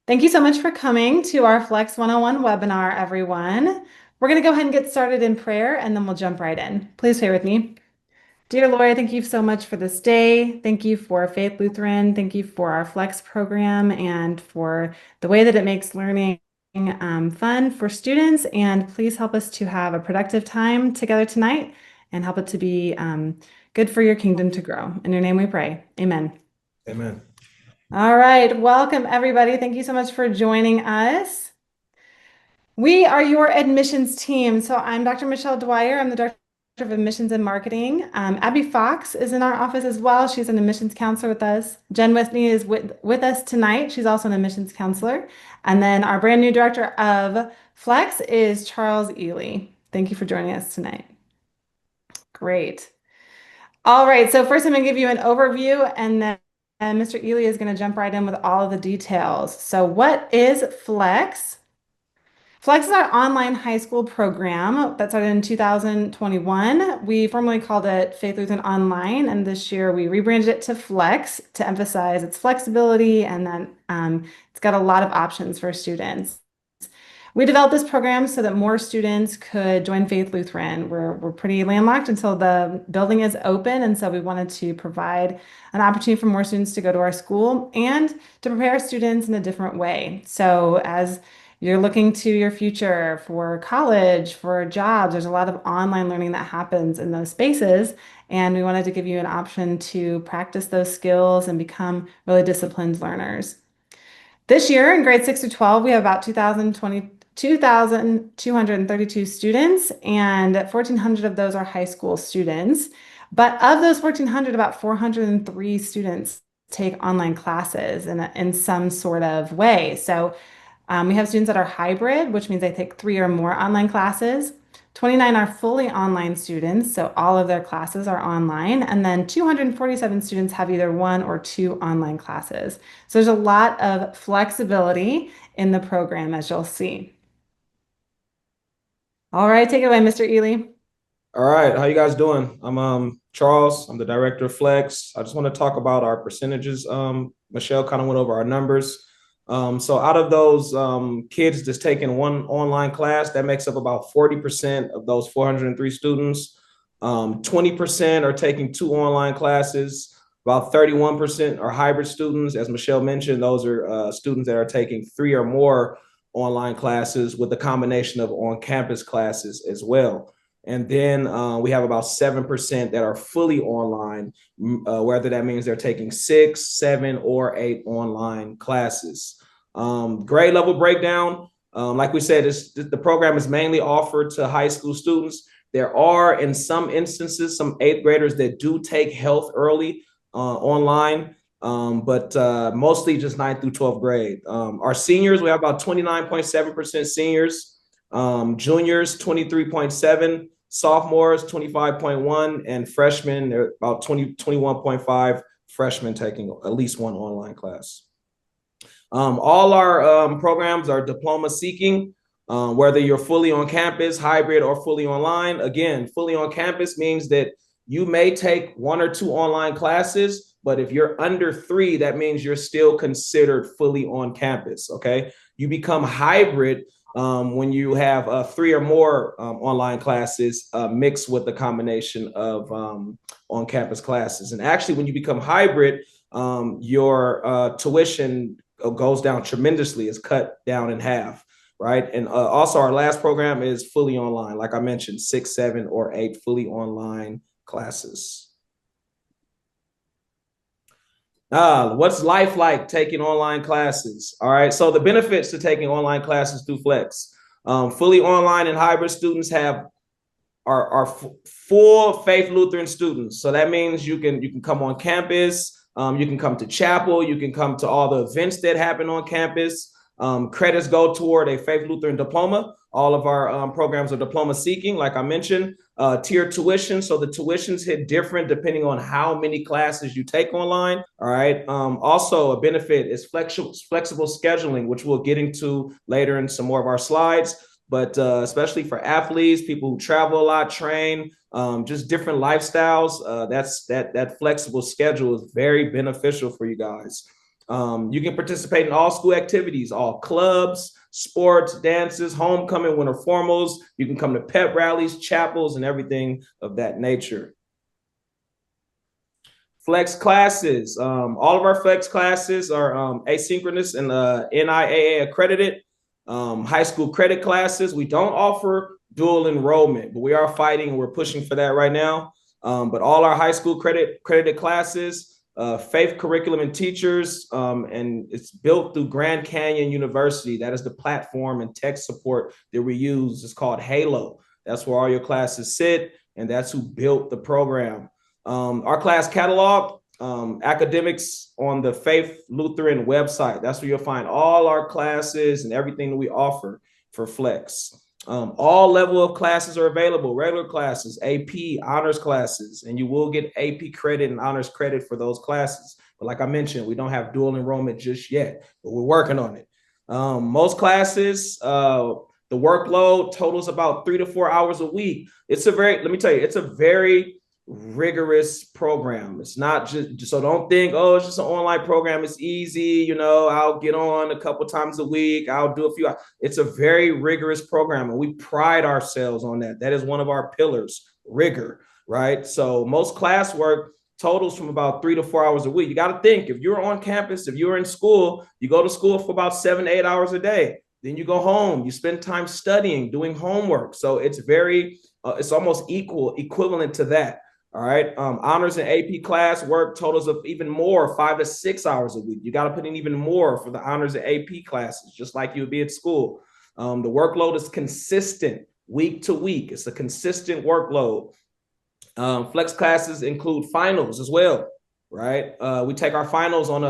Thank you so much for coming to our Flex 101 webinar, everyone. We're going to go ahead and get started in prayer, and then we'll jump right in. Please pray with me. Dear Lord, thank you so much for this day. Thank you for Faith Lutheran. Thank you for our Flex program and for the way that it makes learning fun for students. And please help us to have a productive time together tonight and help it to be good for your kingdom to grow. In your name we pray. Amen. Amen. All right. Welcome, everybody. Thank you so much for joining us. We are your admissions team. So I'm Dr. Michelle Dwyer. I'm the Director of Admissions and Marketing. Abby Fox is in our office as well. She's an admissions counselor with us. Jen Whitney is with us tonight. She's also an admissions counselor. And then our brand new Director of Flex is Charles Ely. Thank you for joining us tonight. Great. All right. So first I'm going to give you an overview, and then Mr. Ely is going to jump right in with all of the details. So what is Flex? Flex is our online high school program that started in 2021. We formerly called it Faith Lutheran Online, and this year we rebranded it to Flex to emphasize its flexibility and that it's got a lot of options for students. We developed this program so that more students could join Faith Lutheran. We're pretty landlocked until the building is open, and so we wanted to provide an opportunity for more students to go to our school and to prepare students in a different way. So as you're looking to your future for college, for jobs, there's a lot of online learning that happens in those spaces, and we wanted to give you an option to practice those skills and become really disciplined learners. This year in grade 6 to 12, we have about 2,232 students, and 1,400 of those are high school students. But of those 1,400, about 403 students take online classes in some sort of way. So we have students that are hybrid, which means they take 3 or more online classes. 29 are fully online students, so all of their classes are online. And then 247 students have either 1 or 2 online classes. So there's a lot of flexibility in the program, as you'll see. All right, take it away, Mr. Ely. All right, how you guys doing? I'm Charles. I'm the director of Flex. I just want to talk about our percentages. Michelle kind of went over our numbers. So out of those kids that's taking 1 online class, that makes up about 40% of those 403 students. 20% are taking 2 online classes. About 31% are hybrid students. As Michelle mentioned, those are students that are taking 3 or more online classes with a combination of on-campus classes as well. And then we have about 7% that are fully online, whether that means they're taking 6, 7, or 8 online classes. Grade level breakdown, like we said, the program is mainly offered to high school students. There are, in some instances, some 8th graders that do take health early online, but mostly just 9th through 12th grade. Our seniors, we have about 29.7% seniors, juniors, 23.7%, sophomores, 25.1%, and freshmen, they're about 21.5% freshmen taking at least 1 online class. All our programs are diploma seeking, whether you're fully on campus, hybrid, or fully online. Again, fully on campus means that you may take 1 or 2 online classes, but if you're under 3, that means you're still considered fully on campus, okay? You become hybrid when you have 3 or more online classes mixed with the combination of on-campus classes. And actually, when you become hybrid, your tuition goes down tremendously. It's cut down in half, right? And also our last program is fully online. Like I mentioned, 6, 7, or 8 fully online classes. What's life like taking online classes? All right, so the benefits to taking online classes through Flex. Fully online and hybrid students are full Faith Lutheran students. So that means you can come on campus, you can come to chapel, you can come to all the events that happen on campus. Credits go toward a Faith Lutheran diploma. All of our programs are diploma seeking, like I mentioned. Tiered tuition, so the tuitions hit different depending on how many classes you take online. All right. Also, a benefit is flexible scheduling, which we'll get into later in some more of our slides. But especially for athletes, people who travel a lot, train, just different lifestyles, that flexible schedule is very beneficial for you guys. You can participate in all school activities, all clubs, sports, dances, homecoming, winter formals. You can come to pep rallies, chapels, and everything of that nature. Flex classes. All of our flex classes are asynchronous and NIAA accredited. High school credit classes. We don't offer dual enrollment, but we are fighting and we're pushing for that right now. But all our high school credited classes, faith curriculum and teachers, and it's built through Grand Canyon University. That is the platform and tech support that we use. It's called Halo. That's where all your classes sit, and that's who built the program. Our class catalog, academics on the Faith Lutheran website. That's where you'll find all our classes and everything that we offer for Flex. All level of classes are available, regular classes, AP, honors classes, and you will get AP credit and honors credit for those classes. But like I mentioned, we don't have dual enrollment just yet, but we're working on it. Most classes, the workload totals about 3 to 4 hours a week. Let me tell you, it's a very rigorous program. It's not just, so don't think, oh, it's just an online program. It's easy. You know, I'll get on a couple times a week. I'll do a few. It's a very rigorous program, and we pride ourselves on that. That is one of our pillars, rigor, right? So most classwork totals from about 3 to 4 hours a week. You got to think, if you're on campus, if you're in school, you go to school for about 7 to 8 hours a day. Then you go home, you spend time studying, doing homework. So it's it's almost equivalent to that. All right. Honors and AP class work totals of even more, 5 to 6 hours a week. You got to put in even more for the honors and AP classes, just like you would be at school. The workload is consistent week to week. It's a consistent workload. Flex classes include finals as well, right? We take our finals on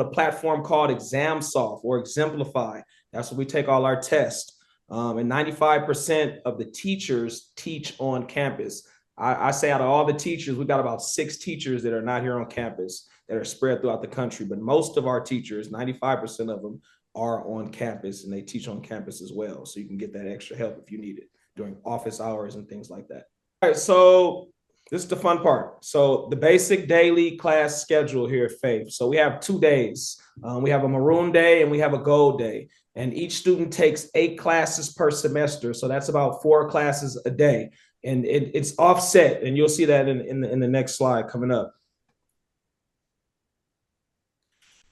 a platform called ExamSoft or Exemplify. That's where we take all our tests. And 95% of the teachers teach on campus. I say out of all the teachers, we've got about 6 teachers that are not here on campus that are spread throughout the country. But most of our teachers, 95% of them, are on campus, and they teach on campus as well. So you can get that extra help if you need it during office hours and things like that. All right, so this is the fun part. So the basic daily class schedule here at Faith. So we have 2 days. We have a maroon day and we have a gold day. And each student takes 8 classes per semester. So that's about 4 classes a day. And it's offset, and you'll see that in the next slide coming up.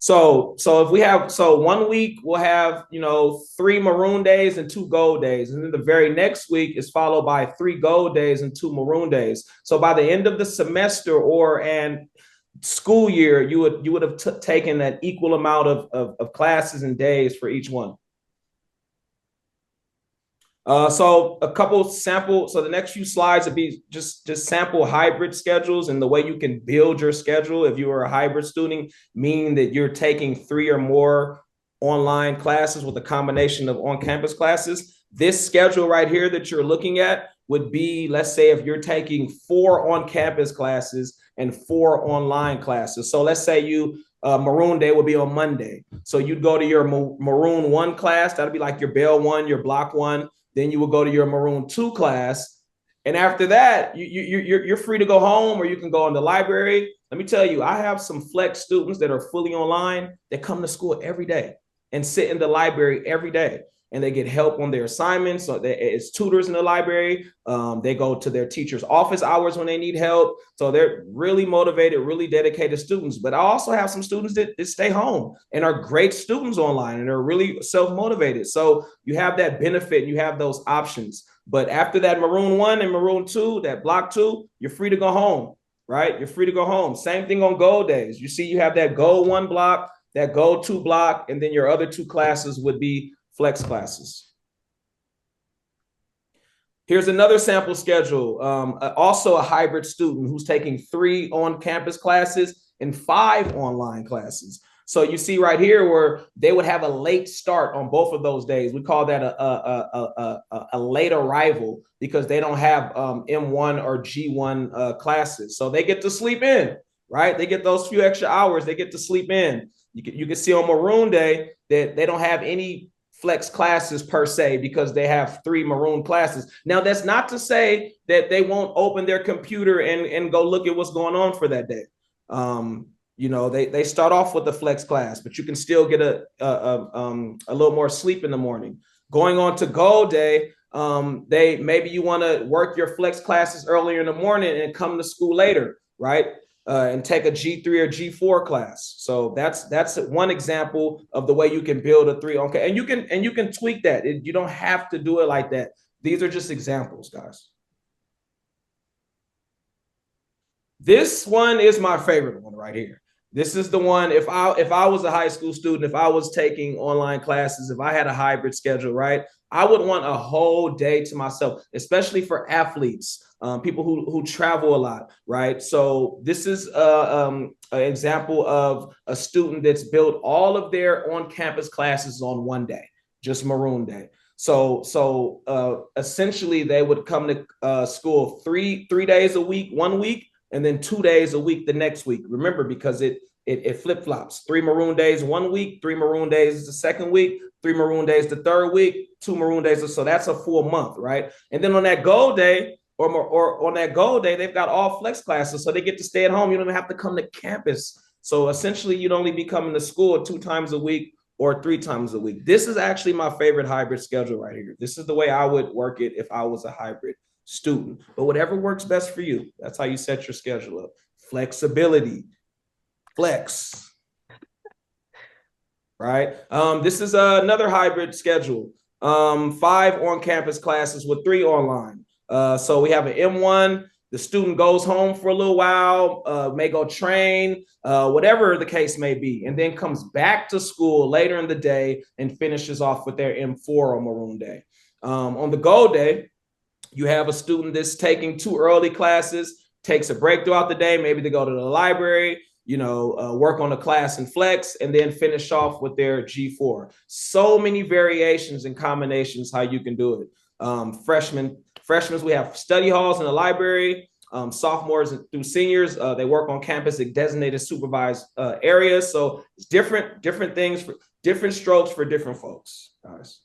So if we have, so 1 week we'll have, 3 maroon days and 2 gold days. And then the very next week is followed by 3 gold days and 2 maroon days. So by the end of the semester and school year, you would have taken that equal amount of classes and days for each one. So a couple sample, so the next few slides would be just sample hybrid schedules and the way you can build your schedule if you are a hybrid student, meaning that you're taking 3 or more online classes with a combination of on-campus classes. This schedule right here that you're looking at would be, let's say, if you're taking 4 on-campus classes and 4 online classes. So let's say Maroon Day would be on Monday. So you'd go to your Maroon 1 class. That'd be like your Bell 1, your Block 1. Then you will go to your Maroon 2 class. And after that, you're free to go home, or you can go in the library. Let me tell you, I have some Flex students that are fully online that come to school every day and sit in the library every day. And they get help on their assignments. So it's tutors in the library. They go to their teacher's office hours when they need help. So they're really motivated, really dedicated students. But I also have some students that stay home and are great students online and are really self-motivated. So you have that benefit and you have those options. But after that Maroon 1 and Maroon 2, that Block 2, you're free to go home, right? You're free to go home. Same thing on Gold days. You see, you have that Gold 1 block, that Gold 2 block, and then your other 2 classes would be Flex classes. Here's another sample schedule. Also a hybrid student who's taking 3 on-campus classes and 5 online classes. So you see right here where they would have a late start on both of those days. We call that a late arrival because they don't have M1 or G1 classes. So they get to sleep in, right? They get those few extra hours. They get to sleep in. You can see on Maroon Day that they don't have any Flex classes per se because they have 3 Maroon classes. Now, that's not to say that they won't open their computer and go look at what's going on for that day. They start off with a flex class, but you can still get a little more sleep in the morning. Going on to goal day, maybe you want to work your flex classes earlier in the morning and come to school later, right? And take a G3 or G4 class. So that's one example of the way you can build a three. Okay, and you can tweak that. You don't have to do it like that. These are just examples, guys. This one is my favorite one right here. This is the one, if I was a high school student, if I was taking online classes, if I had a hybrid schedule, right, I would want a whole day to myself, especially for athletes, people who travel a lot, right? So this is an example of a student that's built all of their on-campus classes on one day, just Maroon Day. So essentially, they would come to school three days a week, 1 week, and then 2 days a week the next week. Remember, because it flip-flops. 3 Maroon days 1 week, 3 Maroon days the second week, 3 Maroon days the third week, 2 Maroon days. So that's a full month, right? And then on that goal day, or on that goal day, they've got all flex classes, so they get to stay at home. You don't even have to come to campus. So essentially, you'd only be coming to school 2 times a week or 3 times a week. This is actually my favorite hybrid schedule right here. This is the way I would work it if I was a hybrid student. But whatever works best for you, that's how you set your schedule up. Flexibility, flex, right? This is another hybrid schedule. 5 on-campus classes with 3 online. So we have an M1. The student goes home for a little while, may go train, whatever the case may be, and then comes back to school later in the day and finishes off with their M4 on Maroon Day. On the goal day, you have a student that's taking 2 early classes, takes a break throughout the day. Maybe they go to the library, work on a class in flex, and then finish off with their G4. So many variations and combinations how you can do it. Freshmen, we have study halls in the library. Sophomores through seniors, they work on campus at designated supervised areas. So it's different things, for different strokes for different folks, guys.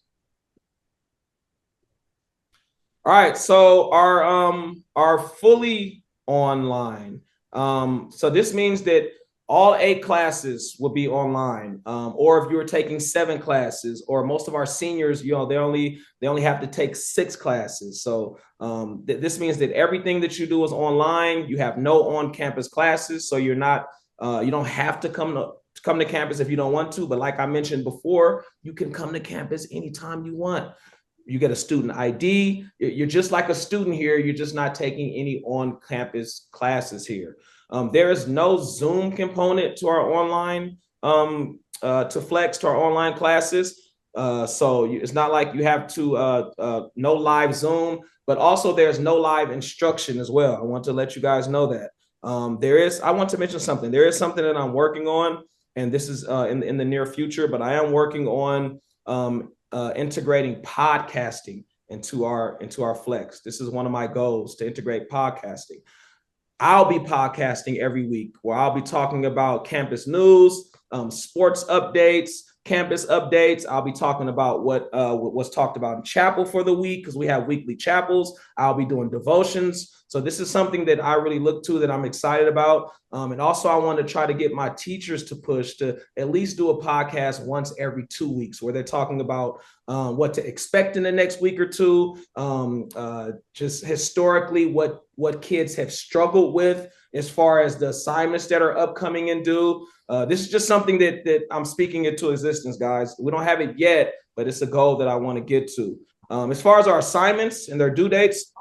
All right, so our fully online. So this means that all 8 classes will be online, or if you were taking 7 classes, or most of our seniors, they only have to take 6 classes. So this means that everything that you do is online. You have no on-campus classes, so you don't have to come to campus if you don't want to. But like I mentioned before, you can come to campus anytime you want. You get a student ID. You're just like a student here. You're just not taking any on-campus classes here. There is no Zoom component to our online, to flex to our online classes. So it's not like you have to no live Zoom, but also there's no live instruction as well. I want to let you guys know that. I want to mention something. There is something that I'm working on, and this is in the near future, but I am working on integrating podcasting into our flex. This is one of my goals, to integrate podcasting. I'll be podcasting every week, where I'll be talking about campus news, sports updates, campus updates. I'll be talking about what was talked about in chapel for the week, because we have weekly chapels. I'll be doing devotions. So this is something that I really look to, that I'm excited about. And also I want to try to get my teachers to push to at least do a podcast once every 2 weeks, where they're talking about what to expect in the next week or two, just historically what kids have struggled with as far as the assignments that are upcoming and due. This is just something that I'm speaking into existence, guys. We don't have it yet, but it's a goal that I want to get to. As far as our assignments and their due dates,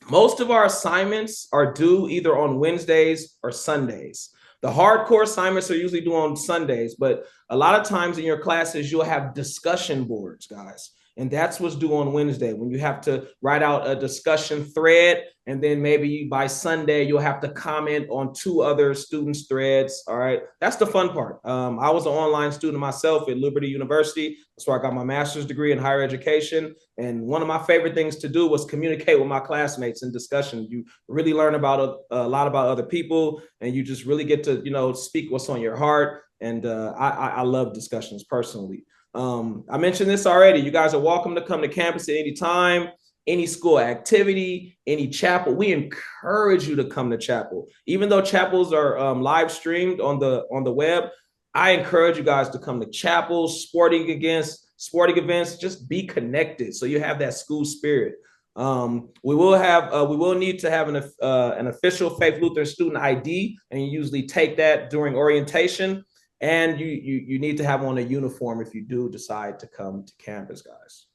most of our assignments are due either on Wednesdays or Sundays. The hardcore assignments are usually due on Sundays, but a lot of times in your classes, you'll have discussion boards, guys. And that's what's due on Wednesday, when you have to write out a discussion thread, and then maybe by Sunday, you'll have to comment on 2 other students' threads. All right. That's the fun part. I was an online student myself at Liberty University. That's where I got my master's degree in higher education. And one of my favorite things to do was communicate with my classmates in discussion. You really learn about a lot about other people, and you just really get to, speak what's on your heart. And I love discussions personally. I mentioned this already. You guys are welcome to come to campus at any time. any school activity, any chapel, we encourage you to come to chapel. Even though chapels are live streamed on the web, I encourage you guys to come to chapels, sporting events. Just be connected, so you have that school spirit. We will need to have an official Faith Lutheran student ID, and you usually take that during orientation. And you need to have on a uniform if you do decide to come to campus, guys.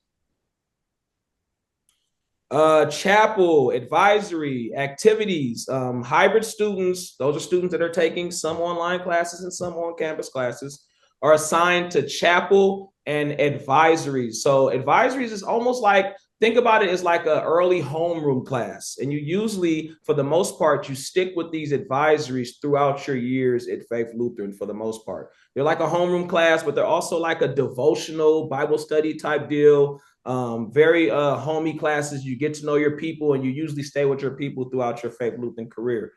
Chapel, advisory, activities, hybrid students, those are students that are taking some online classes and some on-campus classes, are assigned to chapel and advisories. So advisories is almost like, think about it as like an early homeroom class. And you usually, for the most part, you stick with these advisories throughout your years at Faith Lutheran for the most part. They're like a homeroom class, but they're also like a devotional Bible study type deal. Very homey classes. You get to know your people, and you usually stay with your people throughout your Faith Lutheran career.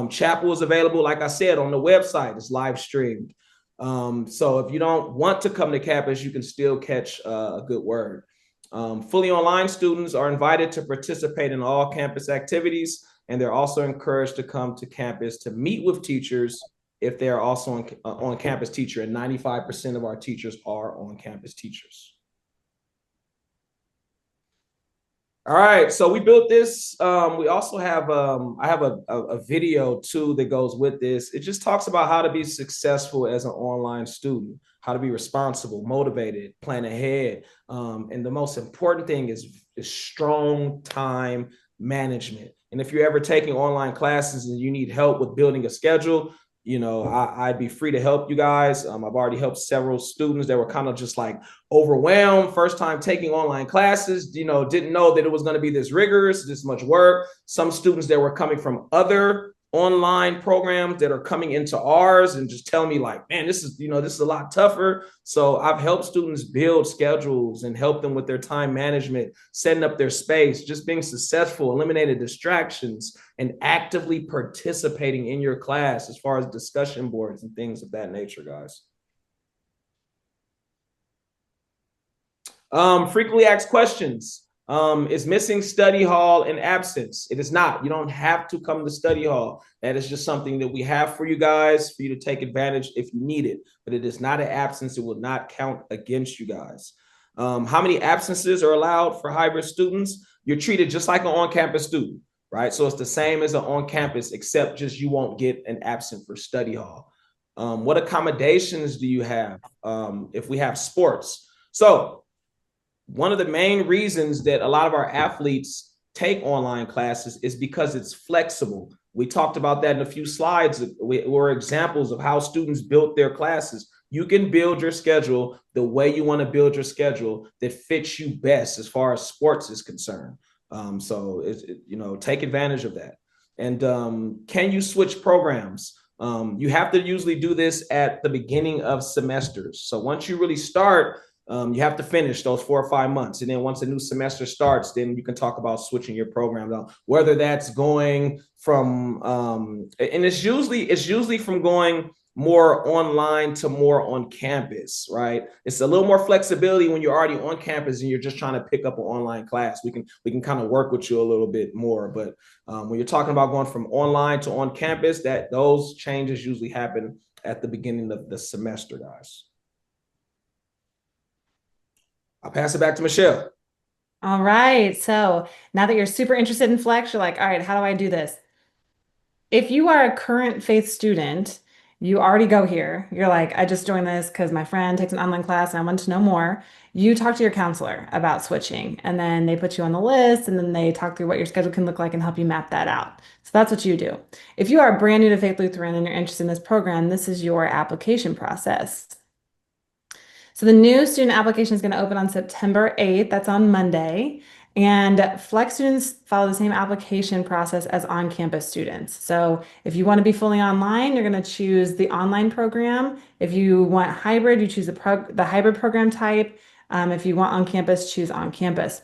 Chapel is available, like I said, on the website. It's live streamed. So if you don't want to come to campus, you can still catch a good word. Fully online students are invited to participate in all campus activities, and they're also encouraged to come to campus to meet with teachers if they are also on campus teacher, and 95% of our teachers are on campus teachers. All right, so we built this. We also have, I have a video too that goes with this. It just talks about how to be successful as an online student, how to be responsible, motivated, plan ahead. And the most important thing is strong time management. And if you're ever taking online classes and you need help with building a schedule, I'd be free to help you guys. I've already helped several students that were kind of just like overwhelmed, first time taking online classes, didn't know that it was going to be this rigorous, this much work. Some students that were coming from other online programs that are coming into ours and just telling me like, man, this is a lot tougher. So I've helped students build schedules and help them with their time management, setting up their space, just being successful, eliminating distractions, and actively participating in your class as far as discussion boards and things of that nature, guys. Frequently asked questions. Is missing study hall an absence? It is not. You don't have to come to study hall. That is just something that we have for you guys, for you to take advantage if you need it. But it is not an absence. It will not count against you guys. How many absences are allowed for hybrid students? You're treated just like an on-campus student, right? So it's the same as an on-campus, except just you won't get an absent for study hall. What accommodations do you have if we have sports? So one of the main reasons that a lot of our athletes take online classes is because it's flexible. We talked about that in a few slides were examples of how students built their classes. You can build your schedule the way you want to build your schedule that fits you best as far as sports is concerned. Take advantage of that. And can you switch programs? You have to usually do this at the beginning of semesters. So once you really start, you have to finish those 4 or 5 months. And then once a new semester starts, then you can talk about switching your program down, whether that's going from, and it's usually from going more online to more on campus, right? It's a little more flexibility when you're already on campus and you're just trying to pick up an online class. We can kind of work with you a little bit more. But when you're talking about going from online to on campus, those changes usually happen at the beginning of the semester, guys. I'll pass it back to Michelle. All right. So now that you're super interested in Flex, you're like, all right, how do I do this? If you are a current faith student, you already go here. You're like, I just joined this because my friend takes an online class and I want to know more. You talk to your counselor about switching, and then they put you on the list, and then they talk through what your schedule can look like and help you map that out. So that's what you do. If you are brand new to Faith Lutheran and you're interested in this program, this is your application process. So the new student application is going to open on September 8th. That's on Monday. And Flex students follow the same application process as on-campus students. So if you want to be fully online, you're going to choose the online program. If you want hybrid, you choose the hybrid program type. If you want on-campus, choose on-campus.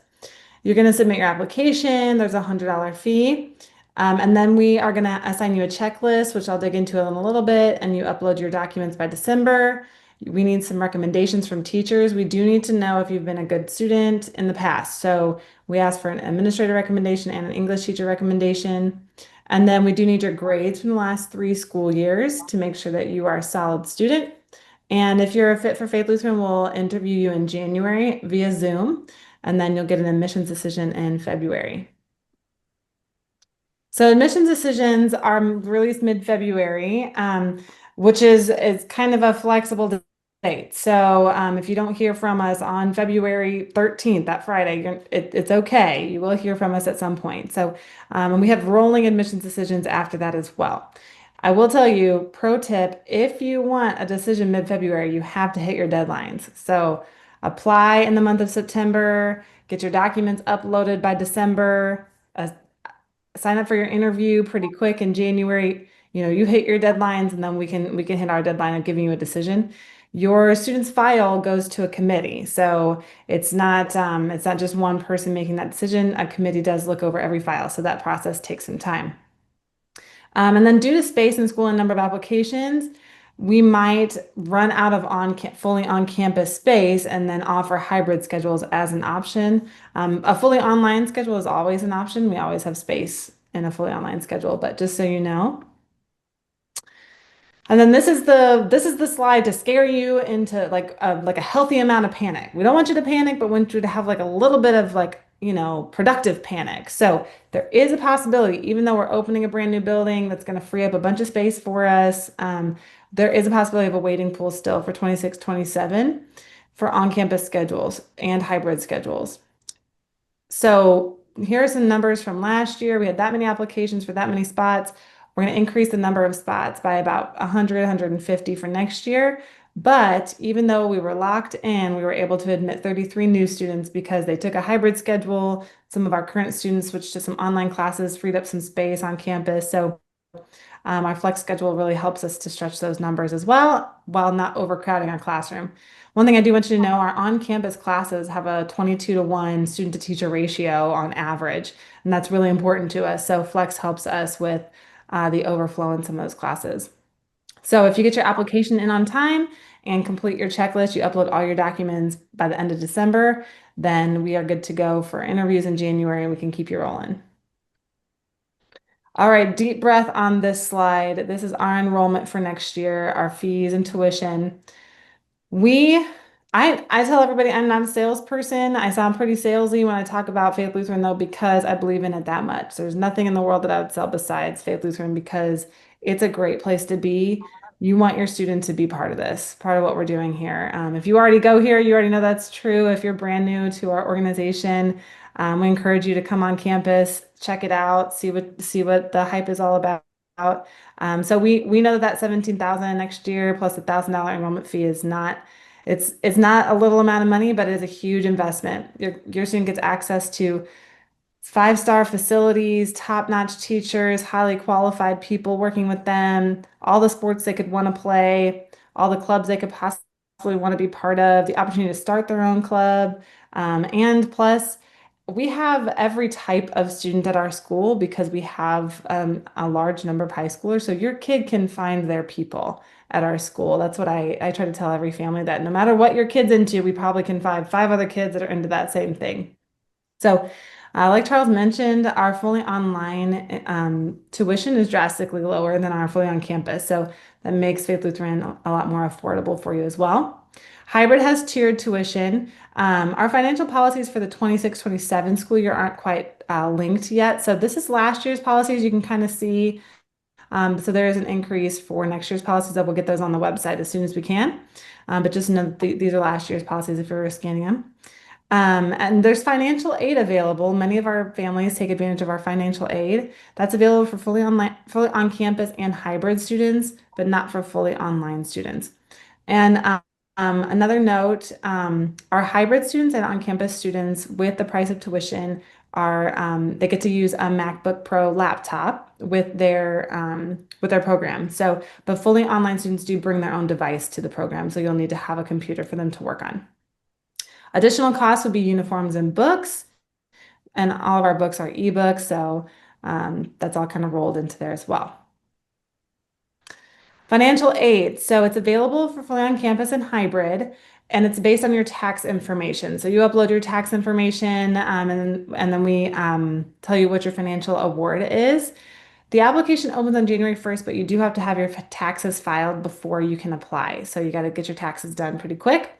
You're going to submit your application. There's a $100 fee. And then we are going to assign you a checklist, which I'll dig into in a little bit, and you upload your documents by December. We need some recommendations from teachers. We do need to know if you've been a good student in the past. So we ask for an administrator recommendation and an English teacher recommendation. And then we do need your grades from the last 3 school years to make sure that you are a solid student. And if you're a fit for Faith Lutheran, we'll interview you in January via Zoom, and then you'll get an admissions decision in February. So admissions decisions are released mid-February, which is kind of a flexible date. So if you don't hear from us on February 13th, that Friday, it's okay. You will hear from us at some point. So and we have rolling admissions decisions after that as well. I will tell you, pro tip, if you want a decision mid-February, you have to hit your deadlines. So apply in the month of September, get your documents uploaded by December. Sign up for your interview pretty quick in January. You hit your deadlines, and then we can hit our deadline of giving you a decision. Your student's file goes to a committee, so it's not just one person making that decision. A committee does look over every file, so that process takes some time. And then due to space in school and number of applications, we might run out of fully on-campus space and then offer hybrid schedules as an option. A fully online schedule is always an option. We always have space in a fully online schedule, but just so you know. And then this is the slide to scare you into like a healthy amount of panic. We don't want you to panic, but want you to have like a little bit of productive panic. So there is a possibility, even though we're opening a brand new building that's going to free up a bunch of space for us, there is a possibility of a waiting pool still for 26, 27 for on-campus schedules and hybrid schedules. So here are some numbers from last year. We had that many applications for that many spots. We're going to increase the number of spots by about 100, 150 for next year. But even though we were locked in, we were able to admit 33 new students because they took a hybrid schedule. Some of our current students switched to some online classes, freed up some space on campus. So our flex schedule really helps us to stretch those numbers as well while not overcrowding our classroom. One thing I do want you to know, our on-campus classes have a 22-to-1 student-to-teacher ratio on average, and that's really important to us. So flex helps us with the overflow in some of those classes. So if you get your application in on time and complete your checklist, you upload all your documents by the end of December, then we are good to go for interviews in January and we can keep you rolling. All right, deep breath on this slide. This is our enrollment for next year, our fees and tuition. We, I tell everybody I'm not a salesperson. I sound pretty salesy when I talk about Faith Lutheran though, because I believe in it that much. There's nothing in the world that I would sell besides Faith Lutheran because it's a great place to be. You want your student to be part of this, part of what we're doing here. If you already go here, you already know that's true. If you're brand new to our organization, we encourage you to come on campus, check it out, see what the hype is all about. So we know that 17,000 next year plus $1,000 enrollment fee is not it's not a little amount of money, but it is a huge investment. Your student gets access to 5-star facilities, top-notch teachers, highly qualified people working with them, all the sports they could want to play, all the clubs they could possibly want to be part of, the opportunity to start their own club, and plus we have every type of student at our school because we have a large number of high schoolers. So your kid can find their people at our school. That's what I try to tell every family that no matter what your kid's into, we probably can find 5 other kids that are into that same thing. So, like Charles mentioned, our fully online tuition is drastically lower than our fully on campus. So that makes Faith Lutheran a lot more affordable for you as well. Hybrid has tiered tuition. Our financial policies for the 26-27 school year aren't quite linked yet. So this is last year's policies. You can kind of see. So there is an increase for next year's policies that we'll get those on the website as soon as we can. But just know that these are last year's policies if you're scanning them. And there's financial aid available. Many of our families take advantage of our financial aid. That's available for fully online, fully on campus and hybrid students, but not for fully online students. And another note, our hybrid students and on-campus students with the price of tuition they get to use a MacBook Pro laptop with their program. So, but fully online students do bring their own device to the program, so you'll need to have a computer for them to work on. Additional costs would be uniforms and books, and all of our books are ebooks, so that's all kind of rolled into there as well. Financial aid. So it's available for fully on campus and hybrid, and it's based on your tax information. So you upload your tax information, and then we tell you what your financial award is. The application opens on January 1st, but you do have to have your taxes filed before you can apply. So you got to get your taxes done pretty quick.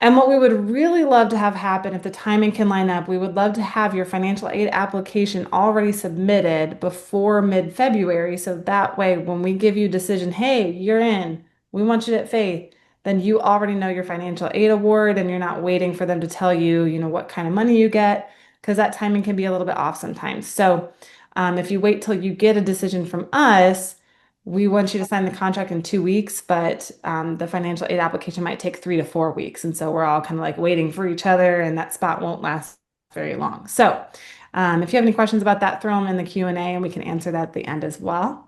And what we would really love to have happen if the timing can line up, we would love to have your financial aid application already submitted before mid-February. So that way, when we give you a decision, hey, you're in, we want you at Faith, then you already know your financial aid award and you're not waiting for them to tell you, what kind of money you get, because that timing can be a little bit off sometimes. So if you wait till you get a decision from us, we want you to sign the contract in 2 weeks, but the financial aid application might take 3 to 4 weeks. And so we're all kind of like waiting for each other, and that spot won't last very long. So if you have any questions about that, throw them in the Q&A and we can answer that at the end as well.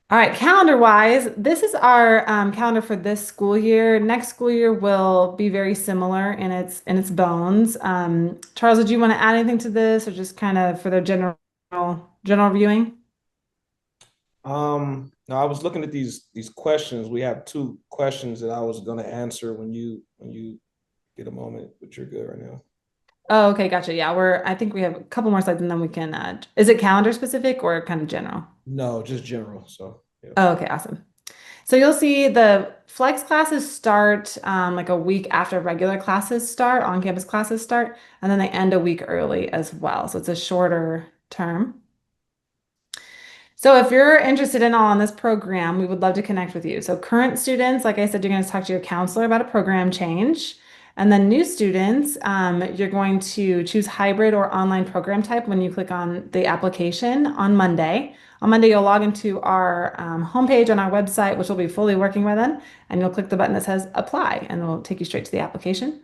All right, calendar wise, this is our calendar for this school year. Next school year will be very similar in its bones. Charles, did you want to add anything to this, or just kind of for the general viewing? No, I was looking at these questions. We have two questions that I was going to answer when you get a moment, but you're good right now. Oh, okay, gotcha. Yeah, I think we have a couple more slides and then we can, is it calendar specific or kind of general? No, just general. So yeah. Oh, okay, awesome. So you'll see the flex classes start like a week after regular classes start, on-campus classes start, and then they end a week early as well. So it's a shorter term. So if you're interested in all on this program, we would love to connect with you. So current students, like I said, you're going to talk to your counselor about a program change. And then new students, you're going to choose hybrid or online program type when you click on the application on Monday. On Monday, you'll log into our homepage on our website, which will be fully working by then, and you'll click the button that says apply, and it'll take you straight to the application.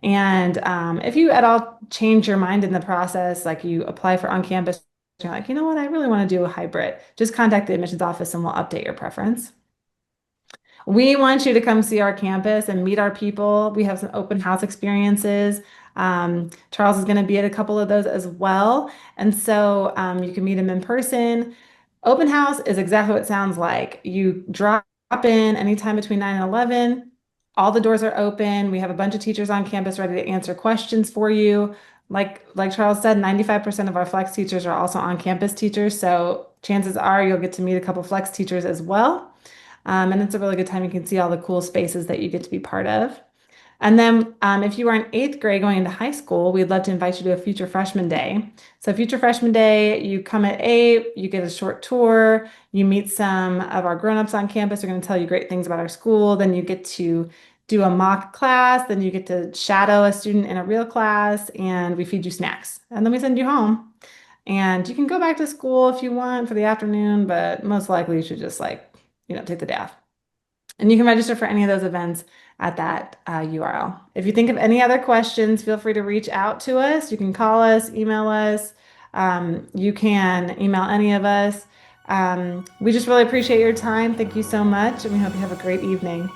And if you at all change your mind in the process, like you apply for on-campus, you're like, you know what, I really want to do a hybrid, just contact the admissions office and we'll update your preference. We want you to come see our campus and meet our people. We have some open house experiences. Charles is going to be at a couple of those as well. And so you can meet him in person. Open house is exactly what it sounds like. You drop in anytime between 9 and 11. All the doors are open. We have a bunch of teachers on campus ready to answer questions for you. Like Charles said, 95% of our flex teachers are also on-campus teachers. So chances are you'll get to meet a couple flex teachers as well. And it's a really good time. You can see all the cool spaces that you get to be part of. And then if you are in eighth grade going into high school, we'd love to invite you to a Future Freshman Day. So Future Freshman Day, you come at 8, you get a short tour, you meet some of our grown-ups on campus. They're going to tell you great things about our school. Then you get to do a mock class. Then you get to shadow a student in a real class, and we feed you snacks. And then we send you home. And you can go back to school if you want for the afternoon, but most likely you should just take the day off. And you can register for any of those events at that URL. If you think of any other questions, feel free to reach out to us. You can call us, email us. You can email any of us. We just really appreciate your time. Thank you so much, and we hope you have a great evening.